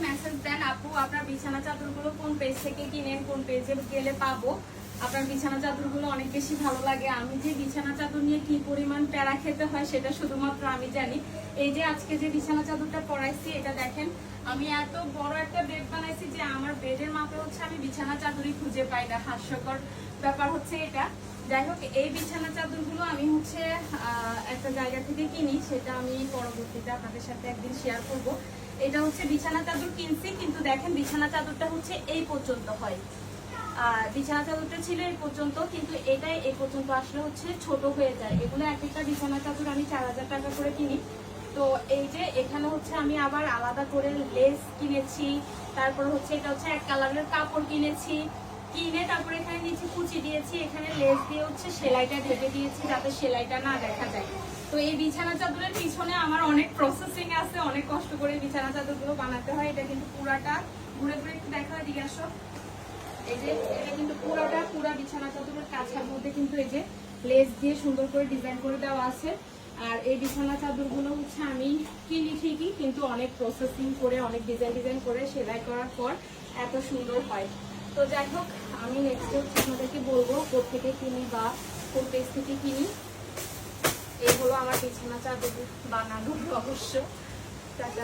Message দেন আপু আপনার বিছানা চাদরগুলো কোন পেজ থেকে কিনেন, কোন পেজে গেলে পাবো। আপনার বিছানা চাদরগুলো অনেক বেশি ভালো লাগে। আমি যে বিছানা চাদর নিয়ে কি পরিমাণ প্যারা খেতে হয় সেটা শুধুমাত্র আমি জানি। এই যে আজকে যে বিছানা চাদরটা পরাইছি এটা দেখেন, আমি এত বড় একটা বেড বানাইছি যে আমার বেডের মাপে হচ্ছে আমি বিছানা চাদরই খুঁজে পাই না। হাস্যকর ব্যাপার হচ্ছে এটা। যাই হোক, এই বিছানা চাদরগুলো আমি হচ্ছে একটা জায়গা থেকে কিনি, সেটা আমি পরবর্তীতে আপনাদের সাথে একদিন শেয়ার করব। এটা হচ্ছে বিছানা চাদর কিনছি, কিন্তু দেখেন বিছানা চাদরটা হচ্ছে এই পর্যন্ত হয়। বিছানা চাদরটা ছিল এই পর্যন্ত, কিন্তু এটাই এই পর্যন্ত আসলে হচ্ছে ছোট হয়ে যায়। এগুলো এক একটা বিছানা চাদর আমি 4000 টাকা করে কিনি। তো এই যে এখানে হচ্ছে আমি আবার আলাদা করে লেস কিনেছি, তারপর হচ্ছে এটা হচ্ছে এক কালারের কাপড় কিনেছি, কিনে তারপরে এখানে নিচে কুচি দিয়েছি, এখানে লেস দিয়ে হচ্ছে সেলাইটা ঢেকে দিয়েছি যাতে সেলাইটা না দেখা যায়। তো এই বিছানা চাদরের পিছনে আমার অনেক প্রসেসিং আছে, অনেক কষ্ট করে বিছানা চাদরগুলো বানাতে হয়। এটা কিন্তু পুরাটা ঘুরে ঘুরে একটু দেখা হয়, দিকে আসো। এই যে এটা কিন্তু পুরা বিছানা চাদরের কাছার মধ্যে কিন্তু এই যে লেস দিয়ে সুন্দর করে ডিজাইন করে দেওয়া আছে। আর এই বিছানা চাদরগুলো হচ্ছে আমি কিনি ঠিকই, কিন্তু অনেক প্রসেসিং করে অনেক ডিজাইন করে সেলাই করার পর এত সুন্দর হয়। তো যাই হোক, আমি নেক্সট আপনাদেরকে বলবো কোথেকে কিনি বা কোন পেজ থেকে কিনি। এই হলো আমার বিছানা চাদর বানানোর রহস্য। টাটা।